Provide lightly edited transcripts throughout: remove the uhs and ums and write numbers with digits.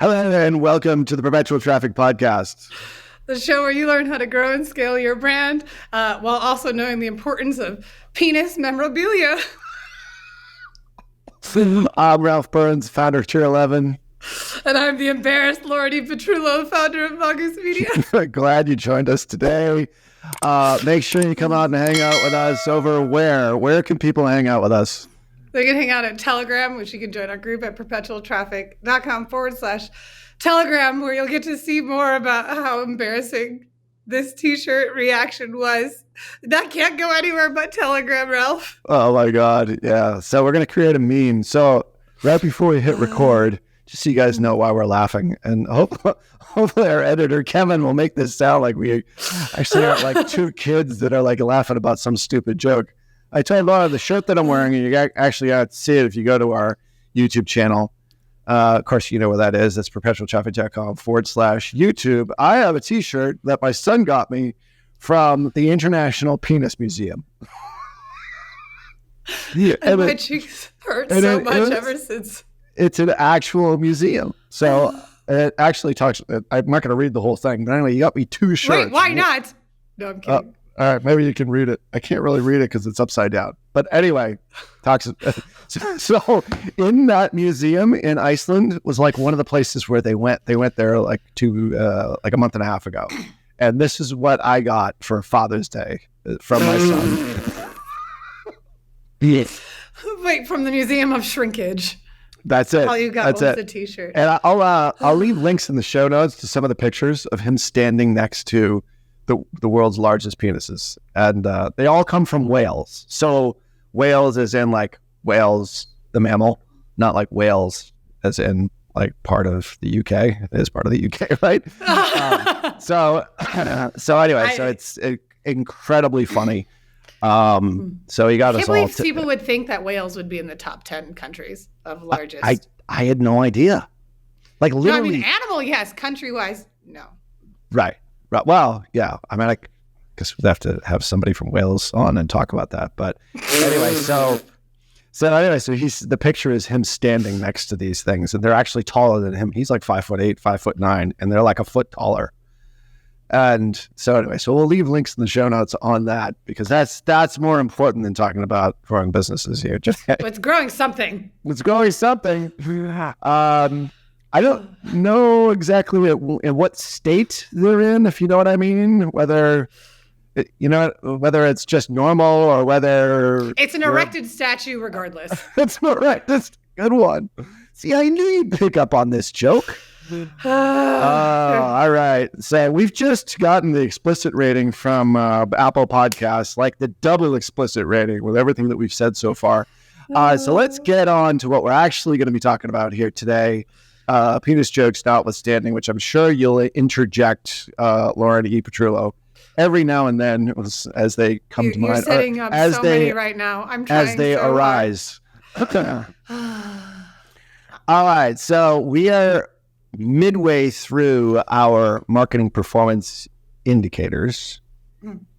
Hello and welcome to the Perpetual Traffic podcast. The show where you learn how to grow and scale your brand while also knowing the importance of penis memorabilia. I'm Ralph Burns, founder of Tier 11. And I'm the embarrassed Lordy Petrullo, founder of Mongoose Media. Glad you joined us today. Make sure you come out and hang out with us over where? Where can people hang out with us? They can hang out at Telegram, which you can join our group at perpetualtraffic.com/Telegram, where you'll get to see more about how embarrassing this t-shirt reaction was. That can't go anywhere but Telegram, Ralph. Oh my God. Yeah. So we're going to create a meme. So right before we hit record, just so you guys know why we're laughing, and hopefully our editor, Kevin, will make this sound like we actually are like two kids that are like laughing about some stupid joke. I told Laura the shirt that I'm wearing, and you actually got to see it if you go to our YouTube channel. Of course, you know where that is. That's perpetualtraffic.com/YouTube. I have a t-shirt that my son got me from the International Penis Museum. Yeah, and my cheeks hurt so much ever since. It's an actual museum. So it actually talks. I'm not going to read the whole thing, but anyway, you got me two shirts. Wait, why not? No, I'm kidding. All right, maybe you can read it. I can't really read it because it's upside down. But anyway, so in that museum in Iceland was like one of the places where they went. They went there like a month and a half ago, and this is what I got for Father's Day from my son. Yes. Wait, from the Museum of Shrinkage. That's it. All you got was a t-shirt. And I'll leave links in the show notes to some of the pictures of him standing next to the world's largest penises, and they all come from Wales. So Wales as in like Wales the mammal, not like Wales as in like part of the UK. It is part of the UK, right? So anyway, so it's incredibly funny. So he got us all. People would think that Wales would be in the top 10 countries of largest. I had no idea. Like literally, no, I mean animal, yes. Country wise, no. Right. Well, yeah. I mean, I guess we'd have to have somebody from Wales on and talk about that. But anyway, so the picture is him standing next to these things, and they're actually taller than him. He's like 5'8", 5'9", and they're like a foot taller. And so anyway, so we'll leave links in the show notes on that, because that's more important than talking about growing businesses here. It's growing something. It's growing something. I don't know exactly in what state they're in, if you know what I mean. Whether it's just normal or whether it's an erected statue, regardless. It's erect. That's a good one. See, I knew you'd pick up on this joke. All right. So we've just gotten the explicit rating from Apple Podcasts, like the double explicit rating with everything that we've said so far. So let's get on to what we're actually going to be talking about here today. Penis jokes notwithstanding, which I'm sure you'll interject, Lauren E. Petrullo, every now and then as they come to mind. You're setting up so many right now. I'm trying as they arise. All right, so we are midway through our marketing performance indicators,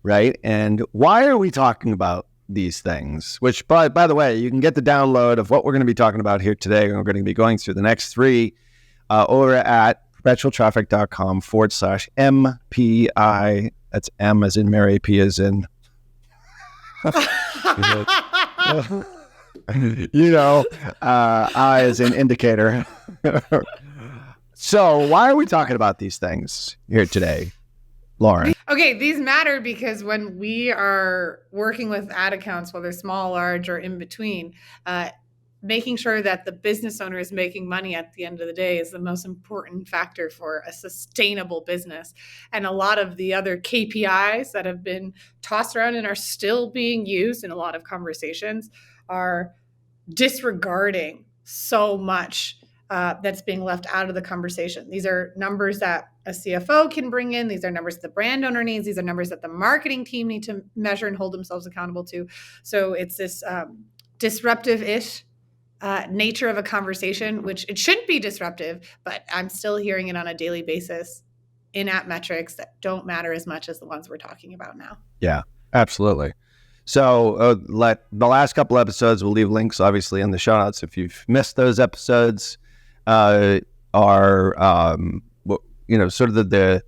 right? And why are we talking about these things? Which, by the way, you can get the download of what we're going to be talking about here today, and we're going to be going through the next three over at perpetualtraffic.com/MPI. That's M as in Mary, P as in I as in indicator. So why are we talking about these things here today, Lauren? Okay, these matter because when we are working with ad accounts, whether small, large, or in between, making sure that the business owner is making money at the end of the day is the most important factor for a sustainable business. And a lot of the other KPIs that have been tossed around and are still being used in a lot of conversations are disregarding so much that's being left out of the conversation. These are numbers that a CFO can bring in. These are numbers that the brand owner needs. These are numbers that the marketing team need to measure and hold themselves accountable to. So it's this disruptive-ish nature of a conversation, which it shouldn't be disruptive, but I'm still hearing it on a daily basis in-app metrics that don't matter as much as the ones we're talking about now. Yeah, absolutely. So the last couple episodes, we'll leave links obviously in the show notes. If you've missed those episodes, are sort of the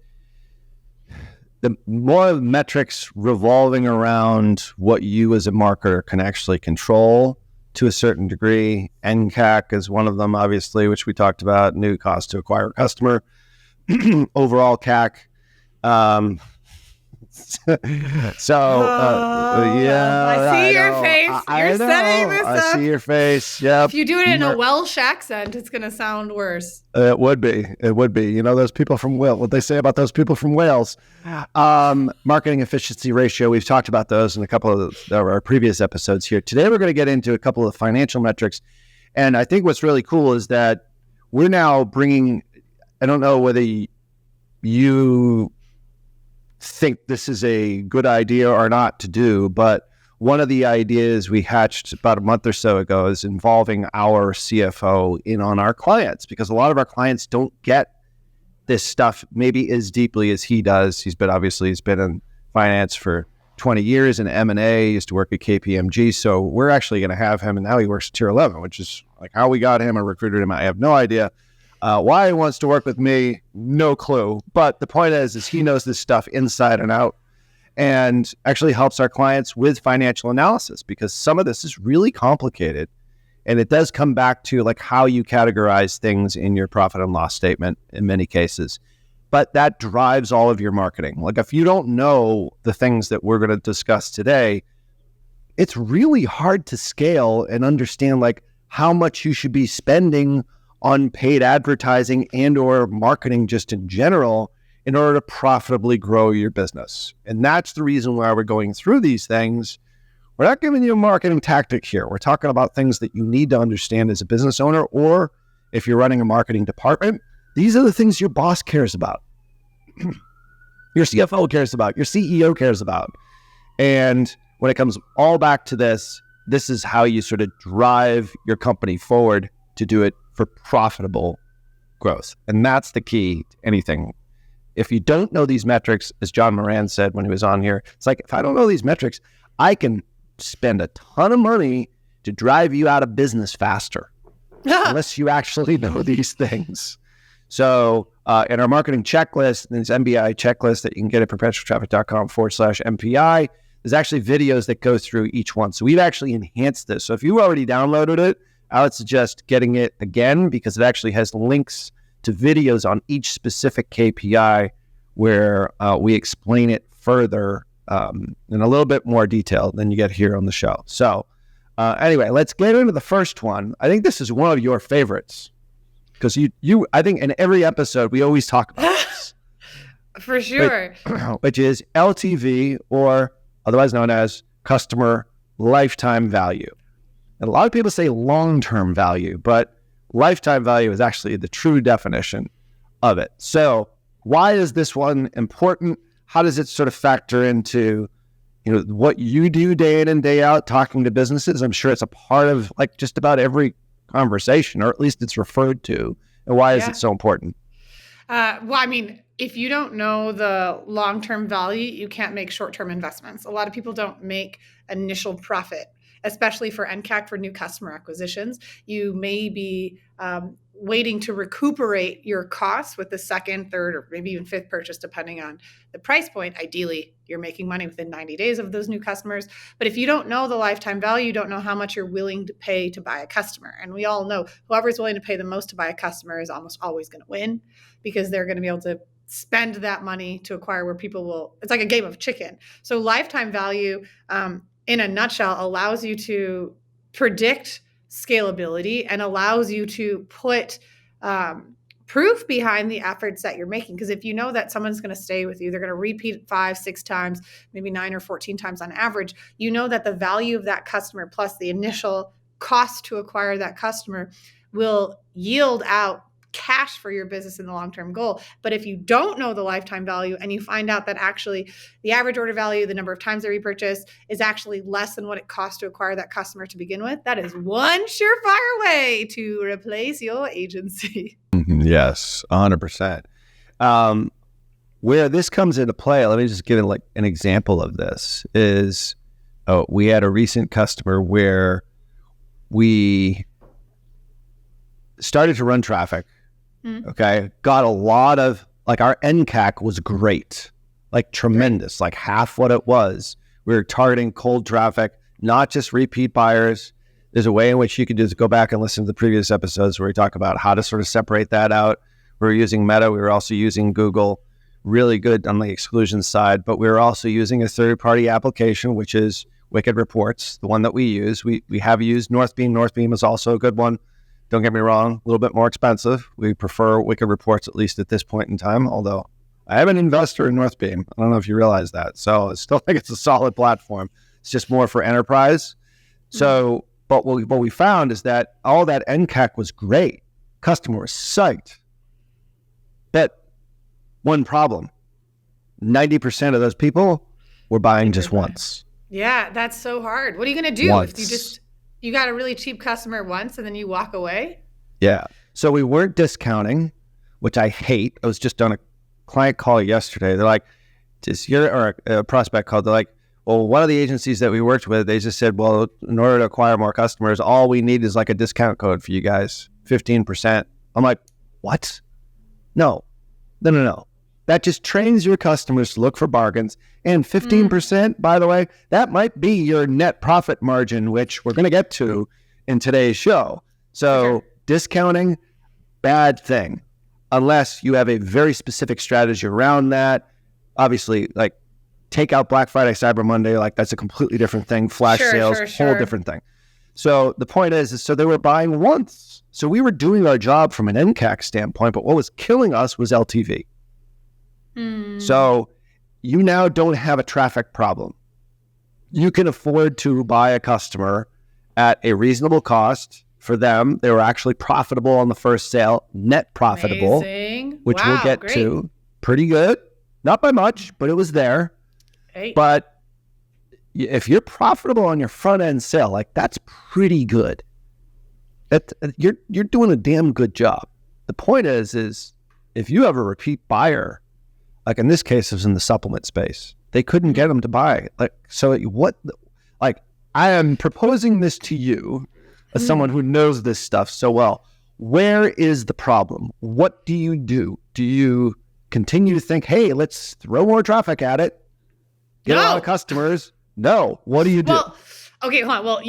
more metrics revolving around what you as a marketer can actually control to a certain degree. NCAC is one of them, obviously, which we talked about, new cost to acquire a customer, overall CAC. I see your face. You're setting this up. I see your face. Yep. If you do it in a Welsh accent, it's going to sound worse. It would be. Those people from Wales, what they say about those people from Wales. Marketing efficiency ratio. We've talked about those in a couple of our previous episodes here. Today, we're going to get into a couple of financial metrics. And I think what's really cool is that we're now bringing, I don't know whether you think this is a good idea or not to do, but one of the ideas we hatched about a month or so ago is involving our CFO in on our clients, because a lot of our clients don't get this stuff maybe as deeply as he does. He's been in finance for 20 years in M&A, used to work at KPMG. So we're actually going to have him, and now he works at Tier 11, which is like how we got him or recruited him. I have no idea. Why he wants to work with me, no clue. But the point is he knows this stuff inside and out, and actually helps our clients with financial analysis, because some of this is really complicated. And it does come back to like how you categorize things in your profit and loss statement in many cases. But that drives all of your marketing. Like if you don't know the things that we're going to discuss today, it's really hard to scale and understand like how much you should be spending on paid advertising and or marketing just in general in order to profitably grow your business. And that's the reason why we're going through these things. We're not giving you a marketing tactic here. We're talking about things that you need to understand as a business owner, or if you're running a marketing department, these are the things your boss cares about, your CFO cares about, your CEO cares about. And when it comes all back to this is how you sort of drive your company forward to do it for profitable growth. And that's the key to anything. If you don't know these metrics, as John Moran said when he was on here, it's like, if I don't know these metrics, I can spend a ton of money to drive you out of business faster, unless you actually know these things. So in our marketing checklist, this MBI checklist that you can get at perpetualtraffic.com/MPI, there's actually videos that go through each one. So we've actually enhanced this. So if you already downloaded it, I would suggest getting it again, because it actually has links to videos on each specific KPI where we explain it further in a little bit more detail than you get here on the show. So anyway, let's get into the first one. I think this is one of your favorites, because I think in every episode we always talk about this. For sure. Which is LTV, or otherwise known as customer lifetime value. And a lot of people say long-term value, but lifetime value is actually the true definition of it. So why is this one important? How does it sort of factor into, what you do day in and day out talking to businesses? I'm sure it's a part of like just about every conversation, or at least it's referred to. And why is it so important? If you don't know the long-term value, you can't make short-term investments. A lot of people don't make initial profit, especially for NCAC, for new customer acquisitions. You may be waiting to recuperate your costs with the second, third, or maybe even fifth purchase, depending on the price point. Ideally, you're making money within 90 days of those new customers. But if you don't know the lifetime value, you don't know how much you're willing to pay to buy a customer. And we all know whoever's willing to pay the most to buy a customer is almost always going to win, because they're going to be able to spend that money to acquire where people will. It's like a game of chicken. So lifetime value, in a nutshell, allows you to predict scalability and allows you to put proof behind the efforts that you're making. Because if you know that someone's going to stay with you, they're going to repeat 5, 6 times, maybe 9 or 14 times on average, you know that the value of that customer plus the initial cost to acquire that customer will yield out cash for your business in the long-term goal. But if you don't know the lifetime value and you find out that actually the average order value, the number of times they repurchase, is actually less than what it costs to acquire that customer to begin with, that is one surefire way to replace your agency. Yes, 100%. Where this comes into play, let me just give it like an example of this, is Oh, we had a recent customer where we started to run traffic. Okay. Got a lot of, like, our NCAC was great, like tremendous, like half what it was. We were targeting cold traffic, not just repeat buyers. There's a way in which you could just go back and listen to the previous episodes where we talk about how to sort of separate that out. We were using Meta. We were also using Google, really good on the exclusion side, but we were also using a third-party application, which is Wicked Reports, the one that we use. We have used Northbeam. Northbeam is also a good one. Don't get me wrong, a little bit more expensive. We prefer Wicked Reports, at least at this point in time, although I am an investor in Northbeam. I don't know if you realize that. So I still think it's a solid platform. It's just more for enterprise. So, but what we found is that all that NCAC was great. Customer was psyched. But one problem, 90% of those people were buying just once. Yeah, that's so hard. What are you going to do if you got a really cheap customer once and then you walk away? Yeah. So we weren't discounting, which I hate. I was just on a client call yesterday. They're like, or a prospect called. They're like, well, one of the agencies that we worked with, they just said, well, in order to acquire more customers, all we need is like a discount code for you guys, 15%. I'm like, what? No. That just trains your customers to look for bargains. And 15%, by the way, that might be your net profit margin, which we're going to get to in today's show. So discounting, bad thing, unless you have a very specific strategy around that. Obviously, like, take out Black Friday, Cyber Monday, like that's a completely different thing. Flash sales, whole different thing. So the point is so they were buying once. So we were doing our job from an NCAC standpoint, but what was killing us was LTV. So you now don't have a traffic problem. You can afford to buy a customer at a reasonable cost for them. They were actually profitable on the first sale, net profitable, which we'll get to. Pretty good. Not by much, but it was there. But if you're profitable on your front end sale, like that's pretty good. You're doing a damn good job. The point is if you have a repeat buyer, like in this case, it was in the supplement space. They couldn't get them to buy. I am proposing this to you as someone who knows this stuff so well. Where is the problem? What do you do? Do you continue to think, hey, let's throw more traffic at it, get a lot of customers? No. What do you do? Well, okay, hold on. Well,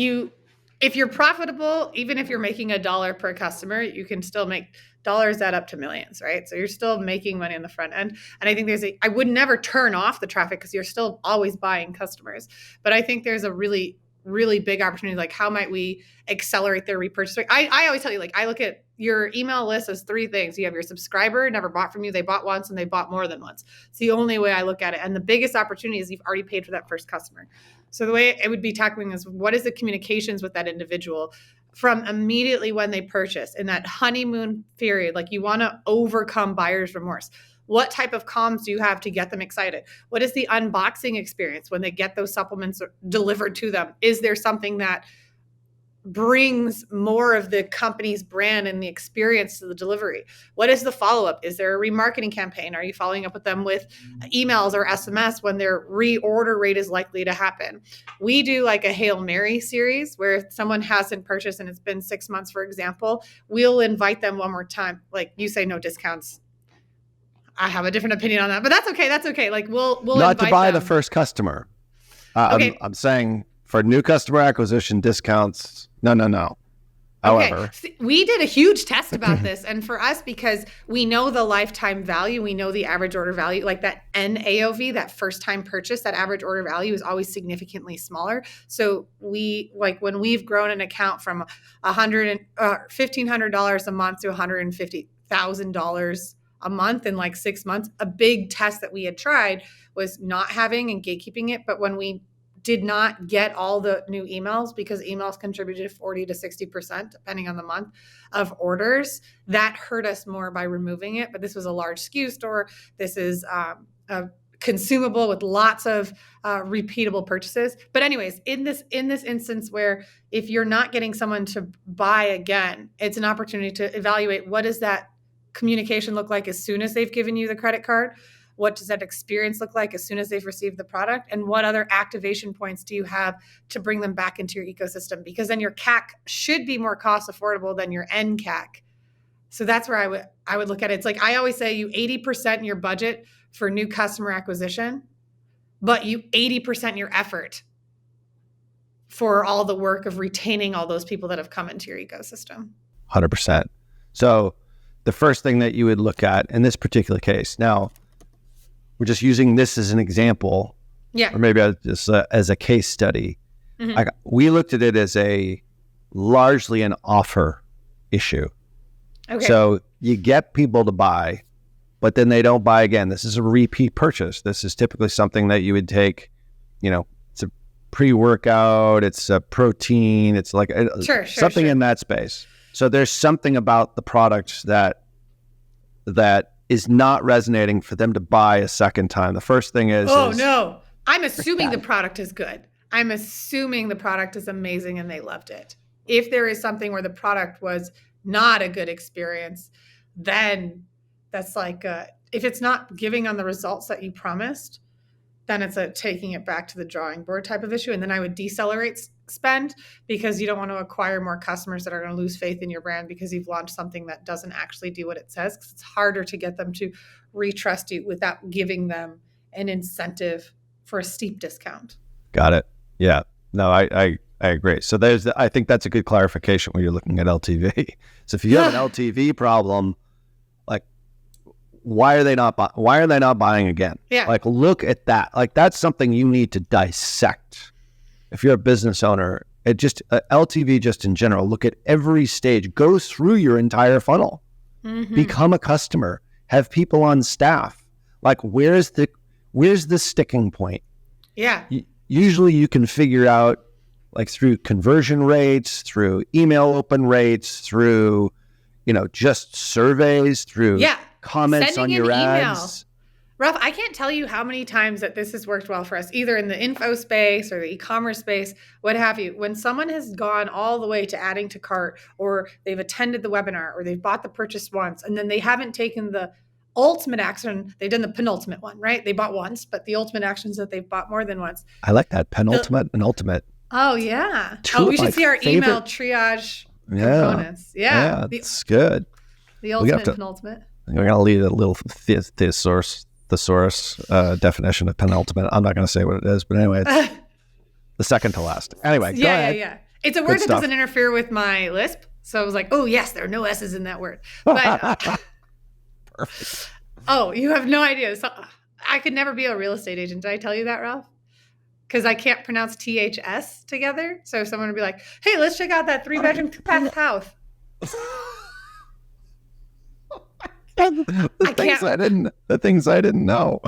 if you're profitable, even if you're making $1 per customer, you can still make dollars add up to millions, right? So you're still making money on the front end. And I think I would never turn off the traffic because you're still always buying customers. But I think there's a really, really big opportunity. Like, how might we accelerate their repurchase rate? I always tell you, like, I look at your email list as 3 things. You have your subscriber, never bought from you. They bought once and they bought more than once. It's the only way I look at it. And the biggest opportunity is you've already paid for that first customer. So the way it would be tackling is, what is the communications with that individual from immediately when they purchase in that honeymoon period? Like, you want to overcome buyer's remorse. What type of comms do you have to get them excited? What is the unboxing experience when they get those supplements delivered to them? Is there something that brings more of the company's brand and the experience to the delivery? What is the follow-up? Is there a remarketing campaign? Are you following up with them with emails or SMS when their reorder rate is likely to happen? We do like a Hail Mary series where if someone hasn't purchased and it's been 6 months, for example, we'll invite them one more time. Like, you say no discounts. I have a different opinion on that, but that's okay. That's okay. Like, we'll not to buy them. The first customer. Okay. I'm saying for new customer acquisition discounts, no. However, we did a huge test about this, and for us, because we know the lifetime value, we know the average order value, like that NAOV, that first time purchase, that average order value is always significantly smaller. So we, like, when we've grown an account from $1,500 a month to $150,000 a month in like 6 months, a big test that we had tried was not having and gatekeeping it. But when we did not get all the new emails, because emails contributed 40 to 60%, depending on the month, of orders, that hurt us more by removing it. But this was a large SKU store. This is a consumable with lots of repeatable purchases. But anyways, in this instance where if you're not getting someone to buy again, it's an opportunity to evaluate what does that communication look like as soon as they've given you the credit card. What does that experience look like as soon as they've received the product? And what other activation points do you have to bring them back into your ecosystem? Because then your CAC should be more cost affordable than your end CAC. So that's where I would look at it. It's like I always say, you 80% your budget for new customer acquisition, but you 80% your effort for all the work of retaining all those people that have come into your ecosystem. 100%. So the first thing that you would look at in this particular case, now we're just using this as an example, or maybe just as a case study. We looked at it as largely an offer issue. Okay. So you get people to buy, but then they don't buy again. This is a repeat purchase. This is typically something that you would take, it's a pre-workout, it's a protein, it's like something in that space. So there's something about the product that is not resonating for them to buy a second time. The first thing is... no. I'm assuming the product is good. I'm assuming the product is amazing and they loved it. If there is something where the product was not a good experience, then that's like, if it's not giving on the results that you promised, then it's a taking it back to the drawing board type of issue. And then I would decelerate spend, because you don't want to acquire more customers that are going to lose faith in your brand because you've launched something that doesn't actually do what it says. Because it's harder to get them to retrust you without giving them an incentive for a steep discount. Got it. Yeah. No, I agree. So I think that's a good clarification when you're looking at LTV. So if you have an LTV problem, like, why are they not buying again? Yeah. Like, look at that. Like, that's something you need to dissect. If you're a business owner, LTV just in general, look at every stage, go through your entire funnel, become a customer, have people on staff. Like, where's the sticking point? Yeah. Usually you can figure out, like, through conversion rates, through email open rates, through, just surveys, through comments Sending on your email. ads. Ralph, I can't tell you how many times that this has worked well for us, either in the info space or the e-commerce space, what have you. When someone has gone all the way to adding to cart, or they've attended the webinar, or they've bought the purchase once, and then they haven't taken the ultimate action, they've done the penultimate one, right? They bought once, but the ultimate actions that they've bought more than once. I like that, penultimate and ultimate. Oh, yeah. We should see our email triage components. Yeah. That's good. The ultimate and penultimate. We're going to leave a little thesaurus definition of penultimate. I'm not going to say what it is, but anyway, it's the second to last. Anyway, go ahead. Yeah. It's a word that doesn't interfere with my Lisp. So I was like, oh, yes, there are no S's in that word. But, perfect. Oh, you have no idea. So, I could never be a real estate agent. Did I tell you that, Ralph? Because I can't pronounce THS together. So someone would be like, hey, let's check out that 3-bedroom, 2-bath house. The things I didn't know.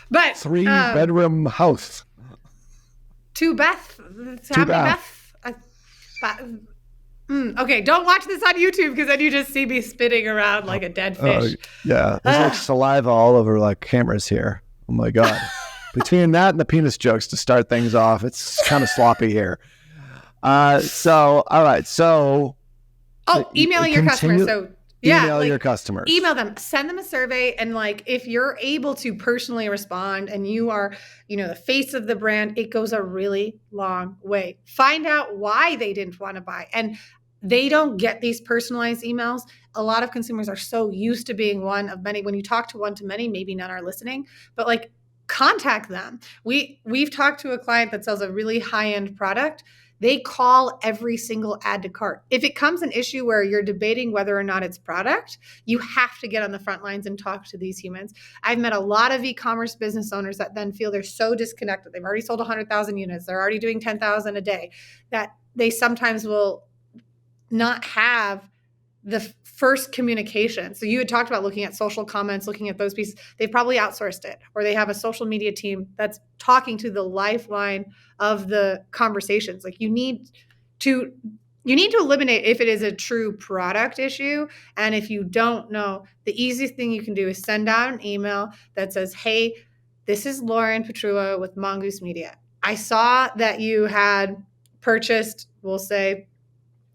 But 3-bedroom house. 2-bath. Okay, don't watch this on YouTube, because then you just see me spitting around like a dead fish. Yeah, there's like saliva all over like cameras here. Oh my God. Between that and the penis jokes to start things off, it's kind of sloppy here. All right. So emailing your customers. So your customers. Email them, send them a survey, and like, if you're able to personally respond and you are, the face of the brand, it goes a really long way. Find out why they didn't want to buy. And they don't get these personalized emails. A lot of consumers are so used to being one of many. When you talk to one to many, maybe none are listening, but like, contact them. We've talked to a client that sells a really high-end product. They call every single add to cart. If it comes an issue where you're debating whether or not it's product, you have to get on the front lines and talk to these humans. I've met a lot of e-commerce business owners that then feel they're so disconnected. They've already sold 100,000 units. They're already doing 10,000 a day, that they sometimes will not have the first communication. So you had talked about looking at social comments, looking at those pieces. They've probably outsourced it, or they have a social media team that's talking to the lifeline of the conversations. Like, you need to eliminate if it is a true product issue. And if you don't know, the easiest thing you can do is send out an email that says, hey, this is Lauren Petrullo with Mongoose Media. I saw that you had purchased, we'll say,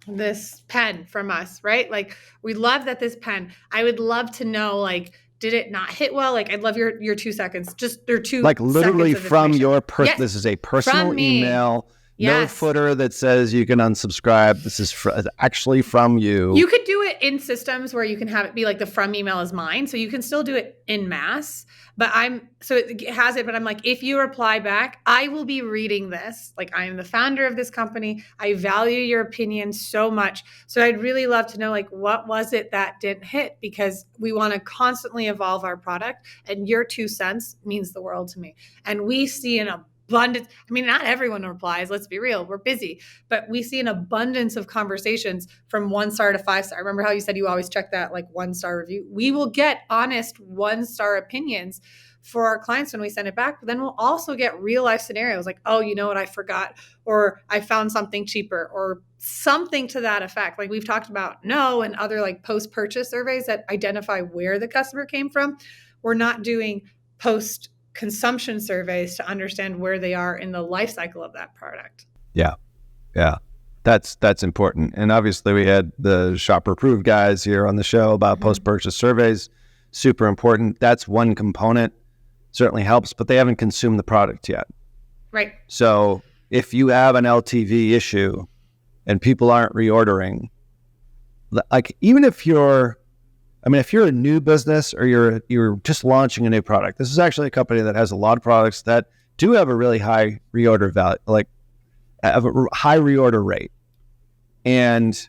this pen from us, right? Like, we love that this pen. I would love to know, like, did it not hit well? Like, I'd love your 2 seconds. Just their 2 like literally seconds of from information. your Yes, this is a personal from me. email. No Yes. footer that says you can unsubscribe. This is actually from you. You could do it in systems where you can have it be like the from email is mine. So you can still do it in mass, but it has it, but I'm like, if you reply back, I will be reading this. Like, I am the founder of this company. I value your opinion so much. So I'd really love to know, like, what was it that didn't hit? Because we want to constantly evolve our product, and your 2 cents means the world to me. And we see an abundance. I mean, not everyone replies. Let's be real. We're busy, but we see an abundance of conversations from 1 star to 5 star. Remember how you said you always check that like 1 star review? We will get honest 1 star opinions for our clients when we send it back, but then we'll also get real life scenarios like, oh, you know what? I forgot, or I found something cheaper, or something to that effect. Like we've talked about no and other like post-purchase surveys that identify where the customer came from. We're not doing post consumption surveys to understand where they are in the life cycle of that product. Yeah. That's important. And obviously we had the shopper approved guys here on the show about post-purchase surveys. Super important. That's one component. Certainly helps, but they haven't consumed the product yet. Right. So if you have an LTV issue and people aren't reordering, like even if you're a new business or you're just launching a new product, this is actually a company that has a lot of products that do have a really high reorder value, like have a high reorder rate, and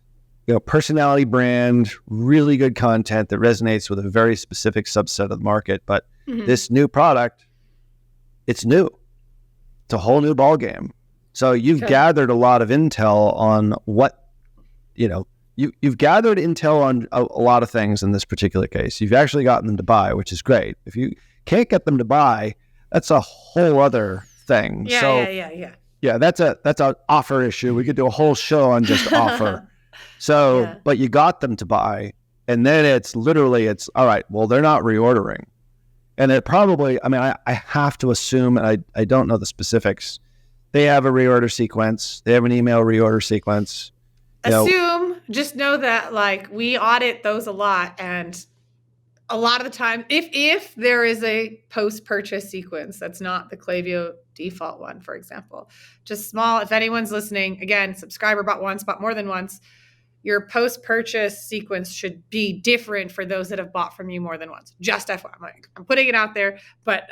personality brand, really good content that resonates with a very specific subset of the market. But this new product, it's new. It's a whole new ball game. So you've gathered a lot of intel on what, You've gathered intel on a lot of things in this particular case. You've actually gotten them to buy, which is great. If you can't get them to buy, that's a whole other thing. Yeah, that's an offer issue. We could do a whole show on just offer. So, but you got them to buy, and then it's all right, well, they're not reordering. And it probably, I have to assume, and I don't know the specifics, they have a reorder sequence. They have an email reorder sequence. Just know that like we audit those a lot, and a lot of the time, if there is a post-purchase sequence, that's not the Klaviyo default one, for example, just small, if anyone's listening, again, subscriber bought once, bought more than once, your post-purchase sequence should be different for those that have bought from you more than once. Just FYI, I'm putting it out there, but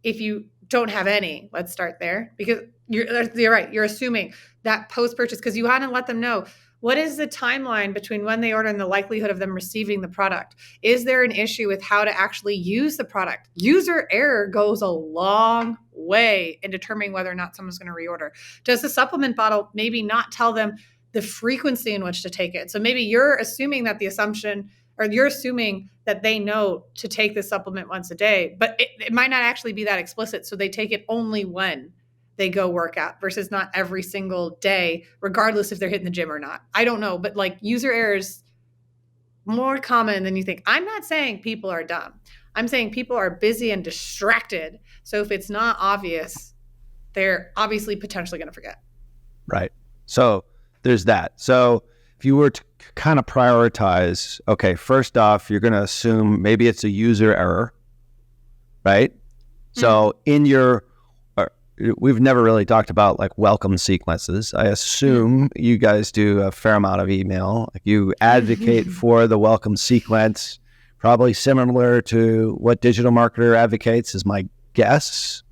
if you don't have any, let's start there, because you're right. You're assuming that post-purchase, because you hadn't let them know what is the timeline between when they order and the likelihood of them receiving the product. Is there an issue with how to actually use the product? User error goes a long way in determining whether or not someone's going to reorder. Does the supplement bottle maybe not tell them the frequency in which to take it? So maybe you're assuming that you're assuming that they know to take the supplement once a day, but it might not actually be that explicit. So they take it only when they go work out versus not every single day, regardless if they're hitting the gym or not. I don't know, but like user errors more common than you think. I'm not saying people are dumb. I'm saying people are busy and distracted. So if it's not obvious, they're obviously potentially going to forget. Right. So there's that. So if you were to kind of prioritize, okay, first off, you're going to assume maybe it's a user error, right? So we've never really talked about like welcome sequences. I assume you guys do a fair amount of email. Like you advocate for the welcome sequence, probably similar to what digital marketer advocates is my guess.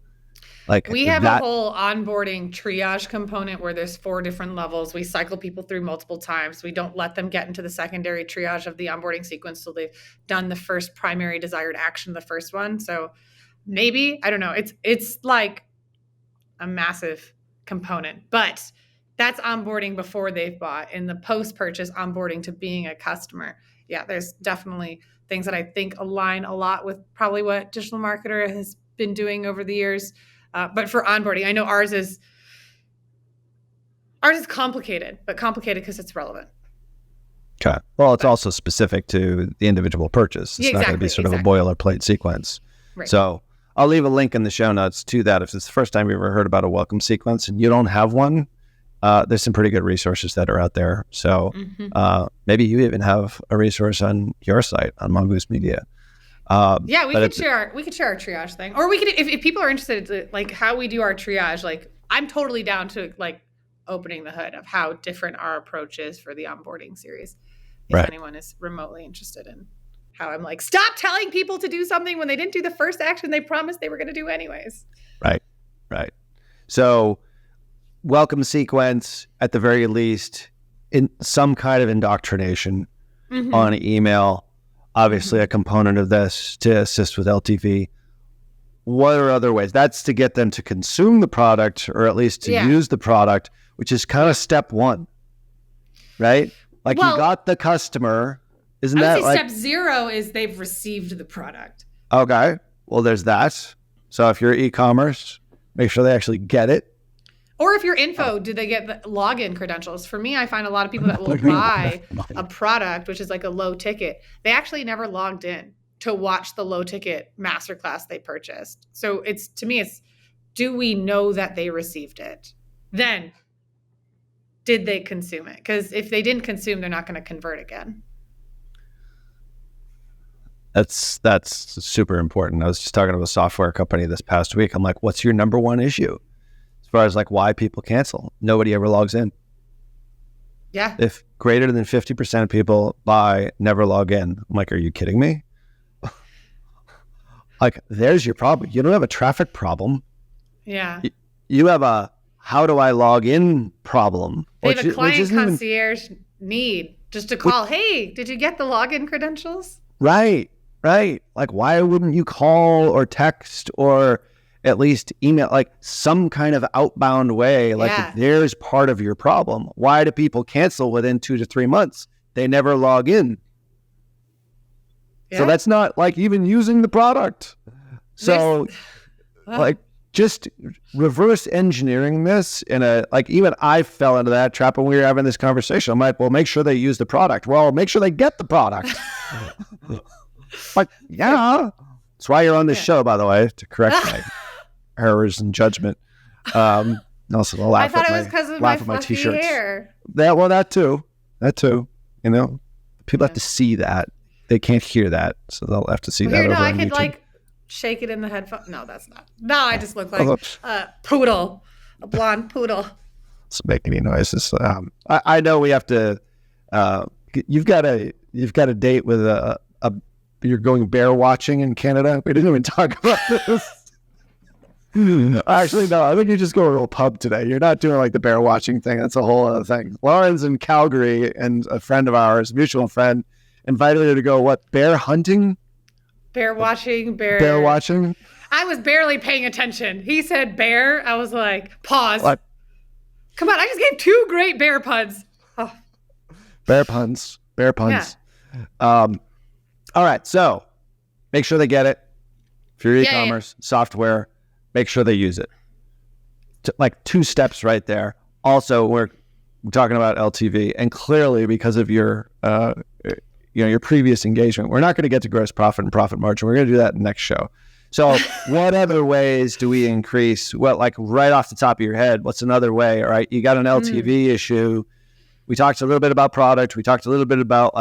Like we have a whole onboarding triage component where there's 4 different levels. We cycle people through multiple times. We don't let them get into the secondary triage of the onboarding sequence till they've done the first primary desired action, the first one. So maybe, I don't know. It's like a massive component, but that's onboarding before they've bought. In the post-purchase onboarding to being a customer, there's definitely things that I think align a lot with probably what digital marketer has been doing over the years. But for onboarding, I know ours is complicated, but complicated because it's relevant. Okay. Well, it's also specific to the individual purchase. It's not going to be sort of a boilerplate sequence. Right. So I'll leave a link in the show notes to that. If it's the first time you've ever heard about a welcome sequence and you don't have one, there's some pretty good resources that are out there. So maybe you even have a resource on your site, on Mongoose Media. Yeah, we But could share our triage thing, or we could if people are interested in like how we do our triage. Like, I'm totally down to like opening the hood of how different our approach is for the onboarding series. If right, anyone is remotely interested in how I'm like, stop telling people to do something when they didn't do the first action they promised they were going to do anyways. right, right. So welcome sequence at the very least, in some kind of indoctrination on email. Obviously, a component of this to assist with LTV. What are other ways? That's to get them to consume the product, or at least to use the product, which is kind of step one, right? Like, you got the customer. Isn't that like step 0 is they've received the product? Okay. Well, there's that. So if you're e-commerce, make sure they actually get it. Or if you're info, do they get the login credentials? For me, I find a lot of people that will buy a product, which is like a low ticket, they actually never logged in to watch the low ticket masterclass they purchased. So to me, do we know that they received it? Then did they consume it? Because if they didn't consume, they're not going to convert again. That's super important. I was just talking to a software company this past week. I'm like, what's your number one issue as far as like why people cancel? Nobody ever logs in. Yeah. If greater than 50% of people buy, never log in. I'm like, are you kidding me? Like, there's your problem. You don't have a traffic problem. Yeah. You have a how do I log in problem. They have a client concierge need just to call, hey, did you get the login credentials? Right. Like, why wouldn't you call or text or at least email, like some kind of outbound way? Like, if there's part of your problem. Why do people cancel within 2 to 3 months? They never log in. So that's not like even using the product. So like, just reverse engineering this in a, like, even I fell into that trap when we were having this conversation. I'm like, well, make sure they use the product. Well, make sure they get the product. Like, yeah. That's why you're on this show, by the way, to correct my errors in judgment. Also, to laugh I thought it was because of my fluffy hair. That too. You know, people have to see that. They can't hear that, so they'll have to see that. No, I could YouTube. Like shake it in the headphone. No, that's not. No, I just look like a poodle, a blonde poodle. Doesn't make any noises. I know we have to. You've got a date with you're going bear watching in Canada. We didn't even talk about this. Actually, no. I think you just go to a pub today. You're not doing like the bear watching thing. That's a whole other thing. Lauren's in Calgary, and a friend of ours, mutual friend, invited her to go bear hunting. Bear watching. I was barely paying attention. He said bear. I was like, pause. What? Come on, I just gave 2 great bear puns. Oh. Bear puns. Yeah. All right, so make sure they get it. If you're e-commerce, software, make sure they use it. Like 2 steps right there. Also, we're talking about LTV, and clearly because of your your previous engagement, we're not going to get to gross profit and profit margin. We're going to do that in the next show. So what other ways do we increase? Well, like right off the top of your head, what's another way? All right, you got an LTV issue. We talked a little bit about product. We talked a little bit about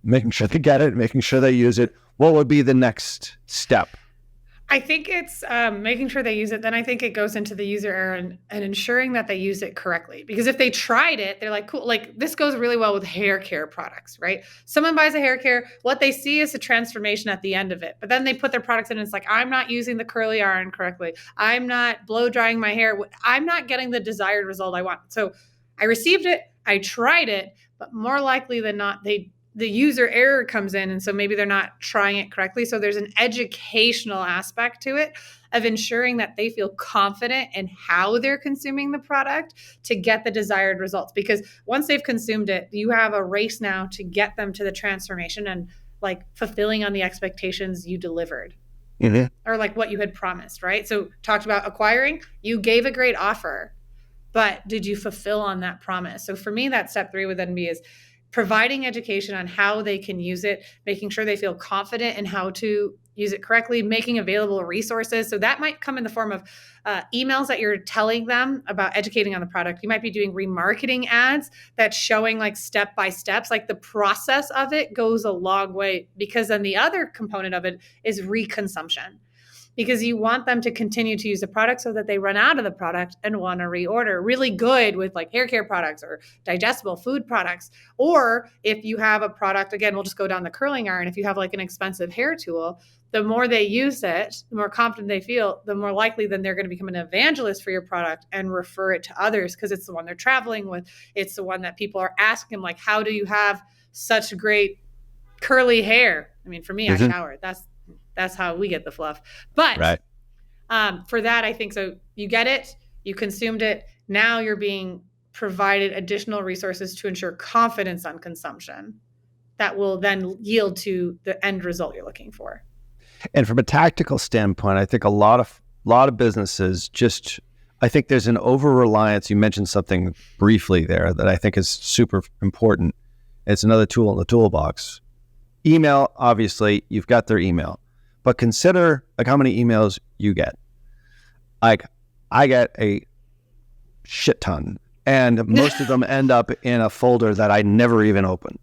making sure they get it, making sure they use it. What would be the next step? I think it's making sure they use it. Then I think it goes into the user error and ensuring that they use it correctly. Because if they tried it, they're like, cool. Like, this goes really well with hair care products, right? Someone buys a hair care. What they see is a transformation at the end of it. But then they put their products in and it's like, I'm not using the curly iron correctly. I'm not blow drying my hair. I'm not getting the desired result I want. So I received it. I tried it. But more likely than not, the user error comes in, and so maybe they're not trying it correctly. So there's an educational aspect to it of ensuring that they feel confident in how they're consuming the product to get the desired results. Because once they've consumed it, you have a race now to get them to the transformation and like fulfilling on the expectations you delivered. Or like what you had promised, right? So talked about acquiring, you gave a great offer, but did you fulfill on that promise? So for me, that step 3 would then be is providing education on how they can use it, making sure they feel confident in how to use it correctly, making available resources. So that might come in the form of emails that you're telling them about educating on the product. You might be doing remarketing ads that's showing like step by steps, like the process of it goes a long way, because then the other component of it is reconsumption, because you want them to continue to use the product so that they run out of the product and want to reorder. Really good with like hair care products or digestible food products. Or if you have a product, again, we'll just go down the curling iron. If you have like an expensive hair tool, the more they use it, the more confident they feel, the more likely then they're going to become an evangelist for your product and refer it to others, because it's the one they're traveling with. It's the one that people are asking, like, how do you have such great curly hair? I mean, for me, I shower. That's how we get the fluff. But Right. For that, I think so. You get it, you consumed it. Now you're being provided additional resources to ensure confidence on consumption that will then yield to the end result you're looking for. And from a tactical standpoint, I think a lot of businesses just, I think there's an over-reliance. You mentioned something briefly there that I think is super important. It's another tool in the toolbox. Email, obviously, you've got their email. But consider like how many emails you get. Like I get a shit ton, and most of them end up in a folder that I never even open.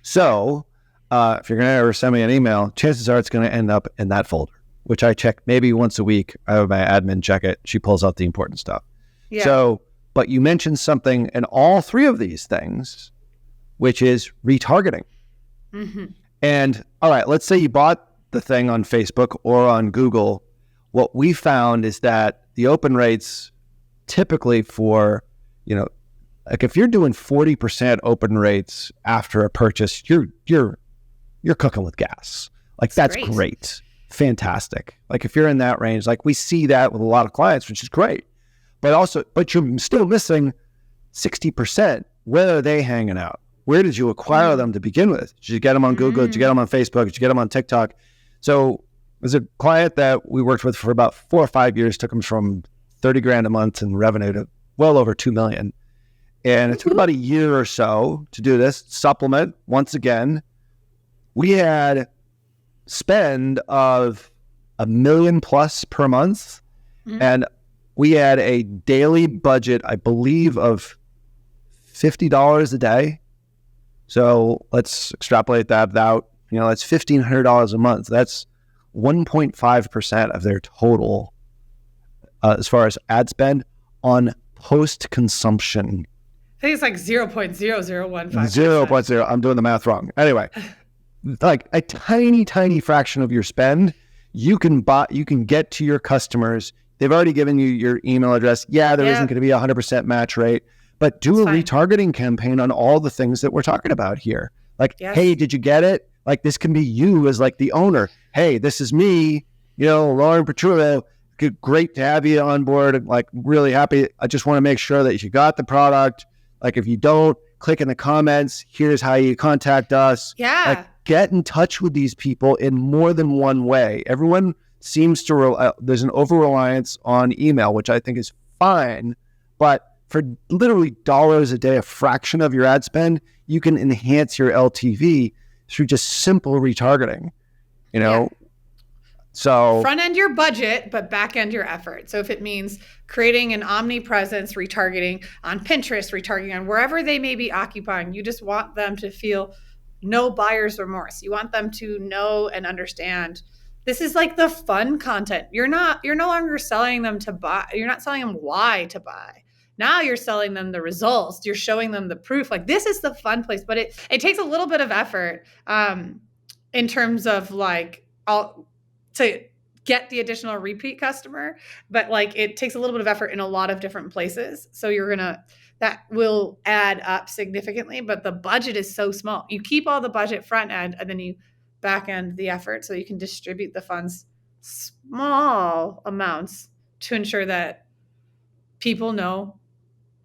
So if you're going to ever send me an email, chances are it's going to end up in that folder, which I check maybe once a week. I have my admin check it. She pulls out the important stuff. Yeah. So, but you mentioned something in all three of these things, which is retargeting. Mm-hmm. And all right, let's say you bought the thing on Facebook or on Google. What we found is that the open rates typically for, like if you're doing 40% open rates after a purchase, you're cooking with gas. Like that's great. Fantastic. Like if you're in that range, like we see that with a lot of clients, which is great. But you're still missing 60%. Where are they hanging out? Where did you acquire them to begin with? Did you get them on Google? Did you get them on Facebook? Did you get them on TikTok? So there's a client that we worked with for about 4 or 5 years, took them from 30 grand a month in revenue to well over 2 million. And it took about a year or so to do this supplement. Once again, we had spend of $1 million plus per month. Mm-hmm. And we had a daily budget, I believe, of $50 a day. So let's extrapolate that out. That's $1,500 a month. That's 1.5% of their total as far as ad spend on post-consumption. I think it's like 0.0015%. 0.0. I'm doing the math wrong. Anyway, like a tiny, tiny fraction of your spend, you can get to your customers. They've already given you your email address. Yeah, there isn't going to be 100% match rate, but do a retargeting campaign on all the things that we're talking about here. Like, hey, did you get it? Like this can be you as like the owner. Hey, this is me, Lauren Petrullo. Great to have you on board. Like really happy. I just want to make sure that you got the product. Like if you don't, click in the comments. Here's how you contact us. Yeah. Like get in touch with these people in more than one way. Everyone seems to, there's an over-reliance on email, which I think is fine. But for literally dollars a day, a fraction of your ad spend, you can enhance your LTV through just simple retargeting, So front end your budget, but back end your effort. So if it means creating an omnipresence, retargeting on Pinterest, retargeting on wherever they may be occupying, you just want them to feel no buyer's remorse. You want them to know and understand this is like the fun content. You're no longer selling them to buy. You're not selling them why to buy. Now you're selling them the results. You're showing them the proof. Like this is the fun place, but it takes a little bit of effort in terms of like to get the additional repeat customer, but like it takes a little bit of effort in a lot of different places. So that will add up significantly, but the budget is so small. You keep all the budget front end and then you back end the effort so you can distribute the funds small amounts to ensure that people know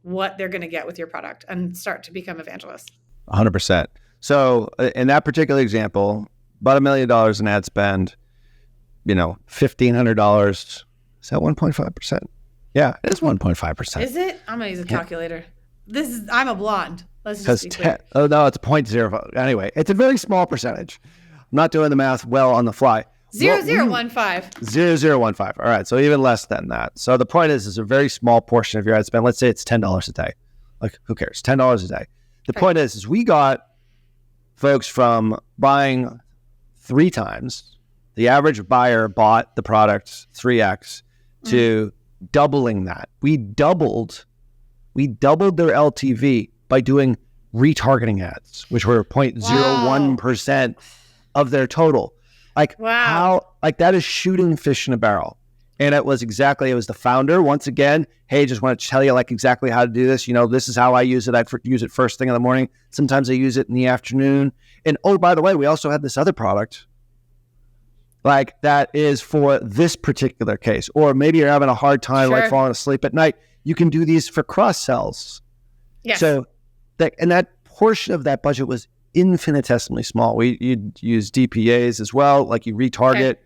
what they're going to get with your product and start to become evangelists. 100%. So in that particular example, about $1 million in ad spend, $1,500. Is that 1.5%? Yeah, it is 1.5%. Is it? I'm going to use a calculator. I'm a blonde. Let's just be clear. Oh no, it's 0.05. Anyway, it's a very small percentage. I'm not doing the math well on the fly. 0.0015. 0.0015. All right, so even less than that. So the point is, it's a very small portion of your ad spend. Let's say it's $10 a day. Like, who cares? $10 a day. The point is we got folks from buying 3 times. The average buyer bought the product 3x to doubling that. We doubled their LTV by doing retargeting ads, which were 0.01% of their total. Like, how, like, that is shooting fish in a barrel. And it was the founder. Once again, hey, just want to tell you like exactly how to do this. This is how I use it. I use it first thing in the morning. Sometimes I use it in the afternoon. And oh, by the way, we also had this other product like that is for this particular case. Or maybe you're having a hard time like falling asleep at night. You can do these for cross sells. Yes. So that portion of that budget was infinitesimally small. You'd use DPAs as well, like you retarget,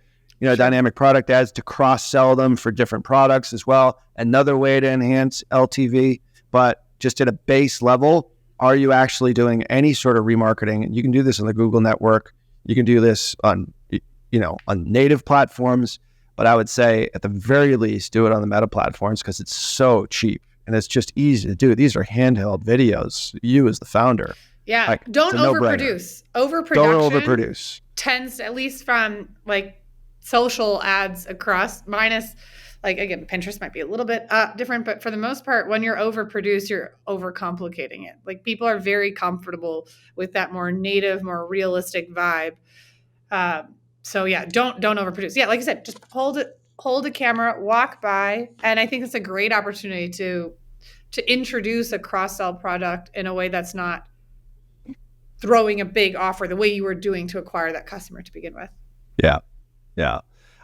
dynamic product ads to cross-sell them for different products as well. Another way to enhance LTV, but just at a base level, are you actually doing any sort of remarketing? And you can do this on the Google network. You can do this on native platforms, but I would say at the very least, do it on the Meta platforms because it's so cheap and it's just easy to do. These are handheld videos. You as the founder. Yeah. Don't overproduce. Overproduction. Don't overproduce. Tends, at least from like social ads across, minus, like, again, Pinterest might be a little bit different, but for the most part, when you're overproduced, you're overcomplicating it. Like, people are very comfortable with that more native, more realistic vibe. So yeah, don't overproduce. Yeah, like I said, just hold a camera, walk by, and I think it's a great opportunity to introduce a cross-sell product in a way that's not throwing a big offer the way you were doing to acquire that customer to begin with. Yeah.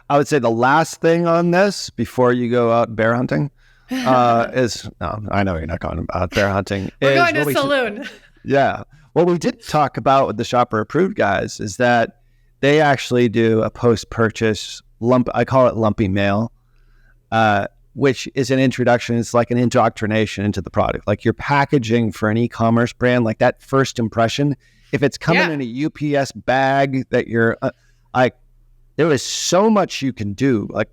I would say the last thing on this before you go out bear hunting is, no, I know you're not going out bear hunting. We're going to a saloon. Yeah. What we did talk about with the Shopper Approved guys is that they actually do a post-purchase I call it lumpy mail, which is an introduction. It's like an indoctrination into the product. Like, you're packaging for an e-commerce brand, like that first impression. If it's coming in a UPS bag that you're there is so much you can do. Like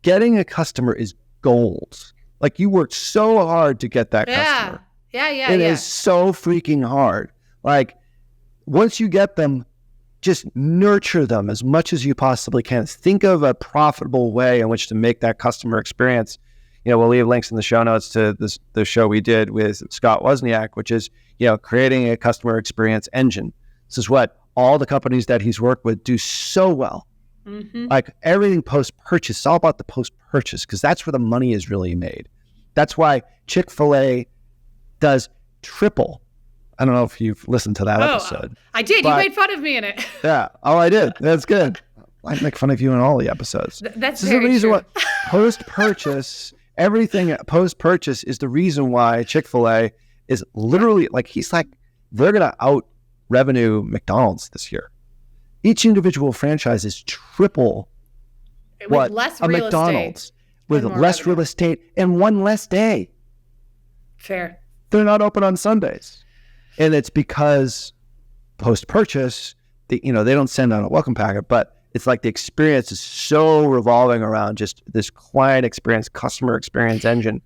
getting a customer is gold. Like, you worked so hard to get that customer. It is so freaking hard. Like, once you get them, just nurture them as much as you possibly can. Think of a profitable way in which to make that customer experience. We'll leave links in the show notes to the show we did with Scott Wozniak, which is, creating a customer experience engine. This is what all the companies that he's worked with do so well. Mm-hmm. Like, everything post-purchase, it's all about the post-purchase because that's where the money is really made. That's why Chick-fil-A does triple. I don't know if you've listened to that episode. I did. You made fun of me in it. Yeah. Oh, I did. That's good. I make fun of you in all the episodes. That's very true. This is the reason why post-purchase, everything post-purchase is the reason why Chick-fil-A is literally they're going to out revenue McDonald's this year. Each individual franchise is triple with less a real McDonald's estate with less real estate and one less day. Fair. They're not open on Sundays. And it's because post-purchase, they don't send out a welcome packet, but it's like the experience is so revolving around just this client experience, customer experience engine.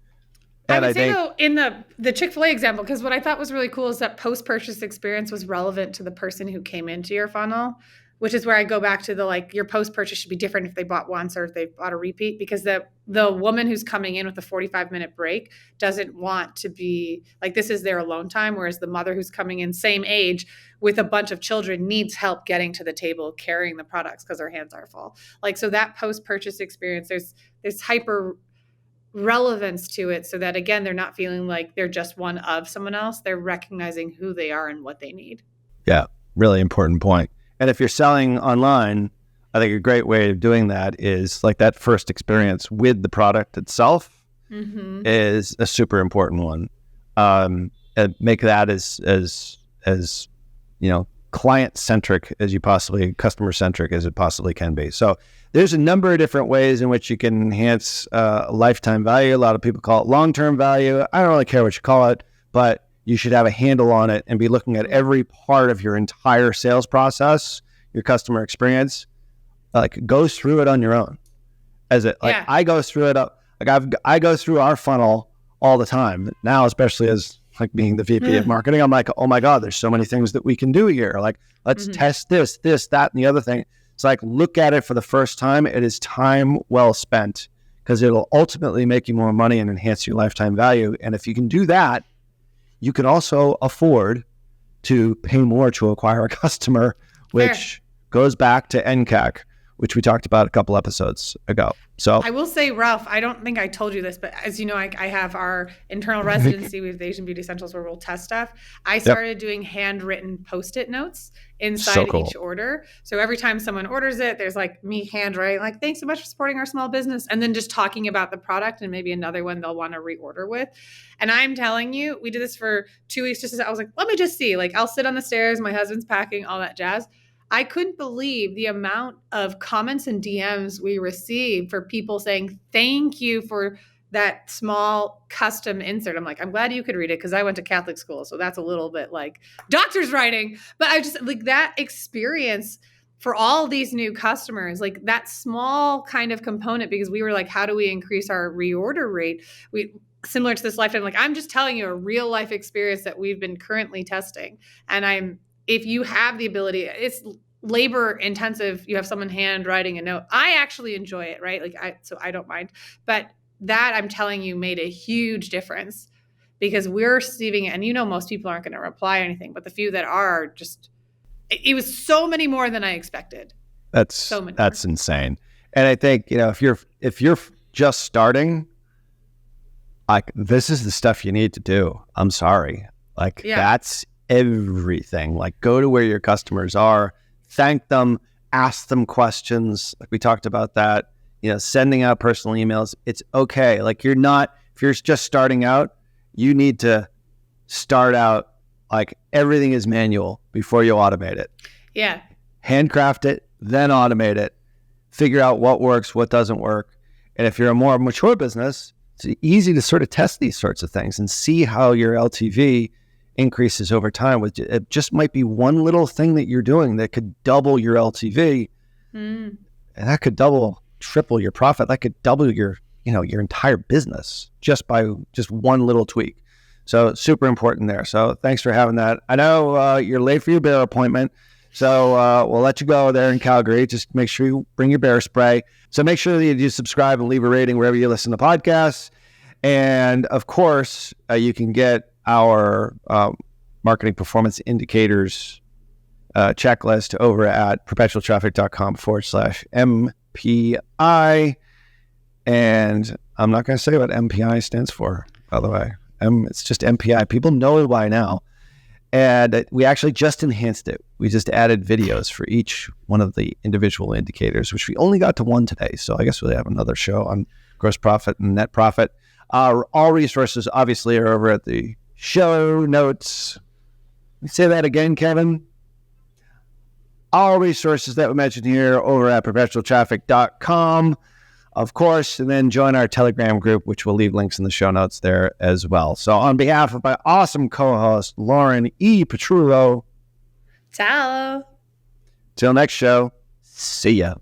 And I would say, though, in the Chick-fil-A example, because what I thought was really cool is that post-purchase experience was relevant to the person who came into your funnel, which is where I go back to your post-purchase should be different if they bought once or if they bought a repeat, because the woman who's coming in with a 45-minute break doesn't want to be this is their alone time, whereas the mother who's coming in same age with a bunch of children needs help getting to the table, carrying the products because her hands are full. So that post-purchase experience, there's hyper relevance to it so that, again, they're not feeling like they're just one of someone else. They're recognizing who they are and what they need. Yeah, really important point. And if you're selling online, I think a great way of doing that is that first experience with the product itself is a super important one. And make that as client-centric as you possibly, customer-centric as it possibly can be. So there's a number of different ways in which you can enhance lifetime value. A lot of people call it long-term value. I don't really care what you call it, but you should have a handle on it and be looking at every part of your entire sales process, your customer experience. Like, go through it on your own. I go through it I go through our funnel all the time now, especially as like being the VP of marketing. I'm like, oh my God, there's so many things that we can do here. Like, let's test this, that, and the other thing. It's like, look at it for the first time. It is time well spent, because it'll ultimately make you more money and enhance your lifetime value. And if you can do that, you can also afford to pay more to acquire a customer, which goes back to NCAC, which we talked about a couple episodes ago. So I will say, Ralph, I don't think I told you this, but as you know, I have our internal residency with Asian Beauty Essentials where we'll test stuff. I started doing handwritten Post-it notes inside each order. So every time someone orders it, there's like me handwriting, like, thanks so much for supporting our small business. And then just talking about the product and maybe another one they'll want to reorder with. And I'm telling you, we did this for 2 weeks. I was like, let me just see. Like, I'll sit on the stairs, my husband's packing, all that jazz. I couldn't believe the amount of comments and DMs we received for people saying, thank you for that small custom insert. I'm like, I'm glad you could read it, because I went to Catholic school. So that's a little bit like doctor's writing. But I just like that experience for all these new customers, like that small kind of component, because we were like, how do we increase our reorder rate? Similar to this lifetime, like, I'm just telling you a real life experience that we've been currently testing. And if you have the ability, it's labor intensive. You have someone handwriting a note. I actually enjoy it, right? So I don't mind, but that, I'm telling you, made a huge difference, because we're receiving it. And most people aren't going to reply or anything, but the few that are just, it was so many more than I expected. That's insane. And I think, if you're just starting, like, this is the stuff you need to do. I'm sorry. Like, that's everything. Like, go to where your customers are, thank them, ask them questions. Like, we talked about that, sending out personal emails. It's okay. Like, if you're just starting out, you need to start out like everything is manual before you automate it. Yeah. Handcraft it, then automate it. Figure out what works, what doesn't work. And if you're a more mature business, it's easy to sort of test these sorts of things and see how your LTV increases over time. It just might be one little thing that you're doing that could double your LTV, and that could triple your profit. That could double your entire business just by one little tweak. So super important there. So thanks for having that. I know you're late for your bear appointment, so we'll let you go there in Calgary. Just make sure you bring your bear spray. So make sure that you do subscribe and leave a rating wherever you listen to podcasts. And of course, you can get our marketing performance indicators checklist over at perpetualtraffic.com/MPI. And I'm not going to say what MPI stands for, by the way. It's just MPI. People know it by now. And we actually just enhanced it. We just added videos for each one of the individual indicators, which we only got to one today. So I guess we'll have another show on gross profit and net profit. All resources obviously are over at the show notes. Say that again, Kevin. All resources that we mentioned here over at perpetualtraffic.com, of course, and then join our Telegram group, which we'll leave links in the show notes there as well. So on behalf of my awesome co-host, Lauren E. Petrullo. Ciao. Till next show, see ya.